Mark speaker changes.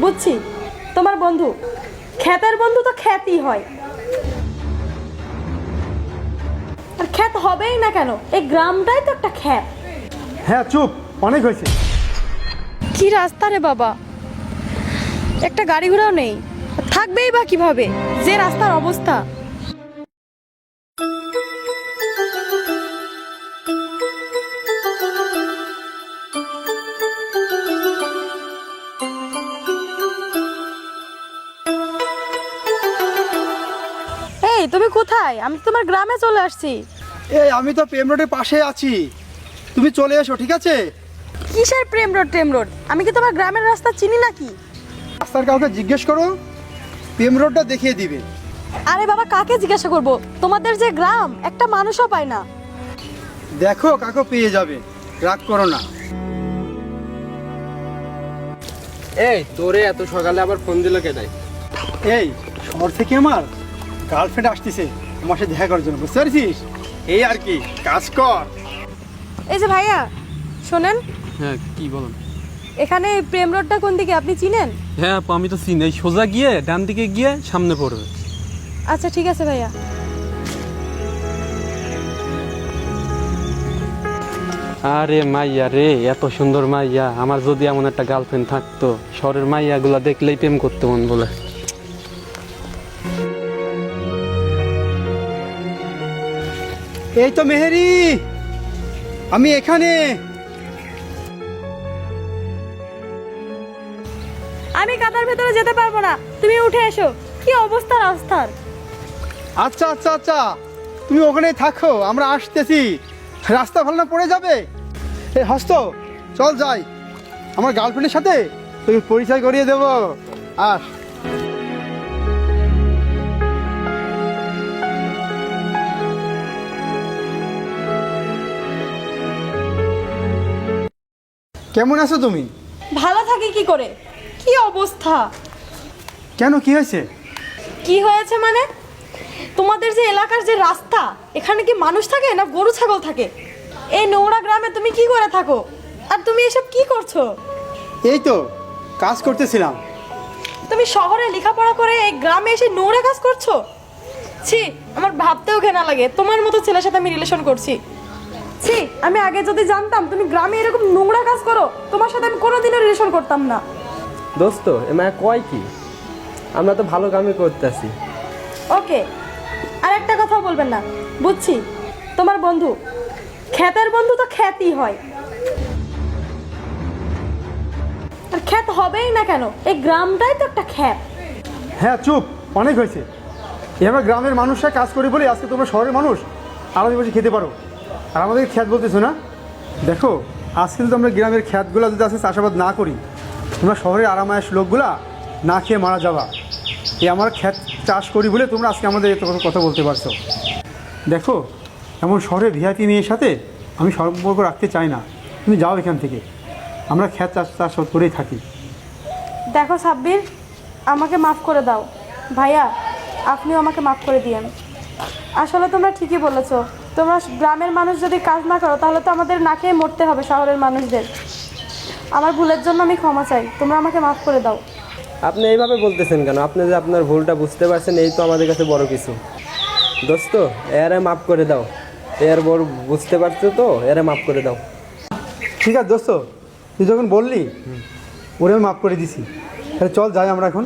Speaker 1: বুঝছি তোমার বন্ধু। খ্যাতের বন্ধু তো খ্যাতই হয়, আর খ্যাত হবেই না কেন? এই গ্রামটাই তো একটা খ্যাত।
Speaker 2: হ্যাঁ চুপ, অনেক হয়েছে।
Speaker 1: কি রাস্তা রে বাবা, একটা গাড়ি ঘোড়াও নেই, থাকবেই বা কিভাবে যে রাস্তার অবস্থা। এই তুমি কোথায়? আমি তো তোমার গ্রামে চলে আসছি।
Speaker 2: এই আমি তো প্রেম রোডের পাশে আছি, তুমি চলে এসো, ঠিক আছে?
Speaker 1: কিসের প্রেম রোড টেম রোড? আমি কি তোমার গ্রামের রাস্তা চিনি নাকি?
Speaker 2: রাস্তার কাউকে জিজ্ঞেস করো, প্রেম রোডটা দেখিয়ে দিবে।
Speaker 1: আরে বাবা, কাকে জিজ্ঞাসা করব? তোমাদের যে গ্রাম, একটা মানুষও পায় না।
Speaker 2: দেখো কাকু পেয়ে যাবে, রাগ করো না।
Speaker 3: এই তোরে এত সকালে আবার ফোন দিল কে? নাই
Speaker 2: এই শহর থেকে আমার গার্লফ্রেন্ড আসতেছে আমার সাথে দেখা করার জন্য, বুঝতে পারছিস? এই আর কি, কাজ কর।
Speaker 1: এই যে ভাইয়া শোনেন,
Speaker 3: হ্যাঁ কি বলেন?
Speaker 1: এখানে প্রেম রোডটা কোন দিকে আপনি চিনেন?
Speaker 3: হ্যাঁ আপু, আমি তো চিনি। এই সোজা গিয়ে ডান দিকে গিয়ে সামনে পড়বে।
Speaker 1: আচ্ছা ঠিক আছে ভাইয়া।
Speaker 3: আরে মাইয়া রে, এত সুন্দর মাইয়া! আমার যদি এমন একটা গার্লফ্রেন্ড থাকতো, শহরের মাইয়াগুলা দেখলেই প্রেম করতে মন বলে।
Speaker 2: এই তো মেহেরি, আমি এখানে।
Speaker 1: আমি কাদার ভেতরে যেতে পারবো না, তুমি উঠে এসো। কি অবস্থা রাস্তার!
Speaker 2: আচ্ছা আচ্ছা আচ্ছা, তুমি ওখানেই থাকো, আমরা আসতেছি। রাস্তা ভালো না পড়ে যাবে। এই হস্ত, চল যাই, আমার গার্লফ্রেন্ডের সাথে তুমি পরিচয় করিয়ে দেবো। আস। কেমন আছো তুমি?
Speaker 1: ভালো থাকি কি করে? কি অবস্থা!
Speaker 2: কেন, কি হয়েছে?
Speaker 1: কি হয়েছে মানে? তোমাদের যে এলাকার যে রাস্তা, এখানে কি মানুষ থাকে না গরু ছাগল থাকে? এই নোংরা গ্রামে তুমি কি করে থাকো? আর তুমি এসব কি করছো?
Speaker 2: এই তো কাজ করতেছিলাম।
Speaker 1: তুমি শহরে লেখাপড়া করে এই গ্রামে এসে নোংরা কাজ করছো? ছি, আমার ভাবতেও ঘেনা লাগে তোমার মতো ছেলের সাথে আমি রিলেশন করছি। ছি, আমি আগে যদি জানতাম তুমি গ্রামে এরকম নোংরা কাজ করো, তোমার সাথে আমি কোনোদিনও রিলেশন করতাম না।
Speaker 3: দোস্ত এ মায়া কয় কি? আমরা তো ভালো কামই করতেছি।
Speaker 1: ওকে, আর একটা কথা বলবেন না। বুঝছি তোমার বন্ধু। খ্যাতের বন্ধু তো খ্যাতই হয়, আর খ্যাত হবেই না কেন? এই গ্রামটাই তো একটা খ্যাত।
Speaker 2: হ্যাঁ চুপ, অনেক হয়েছে। এবার গ্রামের মানুষরা কাজ করে বলে আজকে তোমরা শহরের মানুষ আলাদা বসে খেতে পারো, আর আমাদের খ্যাত বলতেছো না? দেখো, আজকে যদি আমরা গ্রামের খ্যাতগুলো যদি আজকে চাষাবাদ না করি, তোমরা শহরের আরামায়াস লোকগুলা না খেয়ে মারা যাবা। এই আমার খ্যাত চাষ করি বলে তোমরা আজকে আমাদের এত কথা বলতে পারছো। দেখো, এমন শহরে ভিআইপি মেয়ের সাথে আমি সম্পর্ক রাখতে চাই না। তুমি যাও এখান থেকে, আমরা খ্যাত চাষ করেই থাকি।
Speaker 1: দেখো সাব্বির, আমাকে মাফ করে দাও। ভাইয়া, আপনিও আমাকে মাফ করে দিয়েন। আসলে তোমরা ঠিকই বলেছো, তোমরা গ্রামের মানুষ যদি কাজ না করো তাহলে তো আমাদের না খেয়ে মরতে হবে শহরের মানুষদের। আমার ভুলের জন্য আমি ক্ষমা চাই, তোমরা আমাকে মাফ করে দাও।
Speaker 3: আপনি এইভাবে বলতেছেন কেন? আপনি যে আপনার ভুলটা বুঝতে পারছেন, এই তো আমাদের কাছে বড় কিছু। দোস্ত এরে মাফ করে দাও, এর বড় বুঝতে পারছো তো, এরে মাফ করে দাও।
Speaker 2: ঠিক আছে দোস্ত, তুই যখন বললি ওরে আমি মাফ করে দিছি, তাহলে চল যাই আমরা এখন।